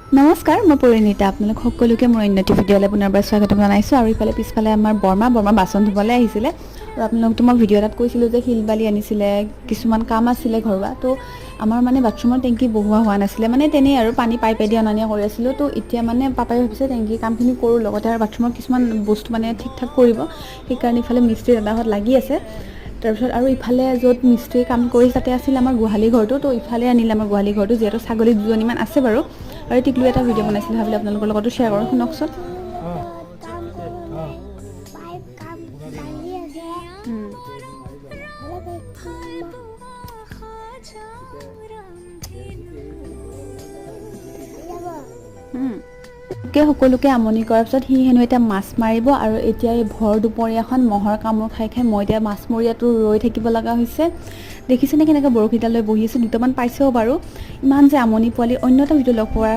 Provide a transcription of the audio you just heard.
নমস্কাৰ মই পৰিণীতা আপোনালোক সকলোকে মোৰ উন্নতি ভিডিঅ'লৈ পুনৰবাৰ স্বাগতম জনাইছোঁ আৰু ইফালে পিছফালে আমাৰ বৰ্মা বাচন ধুবলৈ আহিছিলে আৰু আপোনালোকতো মই ভিডিঅ' এটাত কৈছিলোঁ যে শিল বালি আনিছিলে কিছুমান কাম আছিলে ঘৰুৱা তো আমাৰ মানে বাথৰুমৰ টেংকি বহুৱা হোৱা নাছিলে মানে তেনেই আৰু পানী পাইপেদি অনা নিয়া কৰি আছিলোঁ তো এতিয়া মানে পাপাই ভাবিছে টেংকি কামখিনি কৰোঁ লগতে আৰু বাথৰুমৰ কিছুমান বস্তু মানে ঠিক ঠাক কৰিব সেইকাৰণে ইফালে মিস্ত্ৰী দাদাহঁত লাগি আছে তাৰপিছত আৰু ইফালে য'ত মিস্ত্ৰী কাম কৰি তাতে আছিল আমাৰ গোহালি ঘৰটো তো ইফালে আনিলে আমাৰ গোহালি ঘৰটো যিহেতু ছাগলী দুজনীমান আছে বাৰু আৰু টিকলু এটা ভিডিঅ' বনাইছিলোঁ ভাবিলে আপোনালোকৰ লগতো শ্বেয়াৰ কৰোঁ শুনকচোন সকলোকে আমনি কৰাৰ পিছত সি হেনো এতিয়া মাছ মাৰিব আৰু এতিয়া এই ভৰ দুপৰীয়াখন মহৰ কামোৰ খাই খাই মই এতিয়া মাছমৰীয়াটো ৰৈ থাকিব লগা হৈছে দেখিছেনে কেনেকৈ বৰশীটা লৈ বহি আছে দুটামান পাইছেও বাৰু ইমান যে আমনি পোৱালি অন্য এটা ভিডিঅ' লগ পোৱাৰ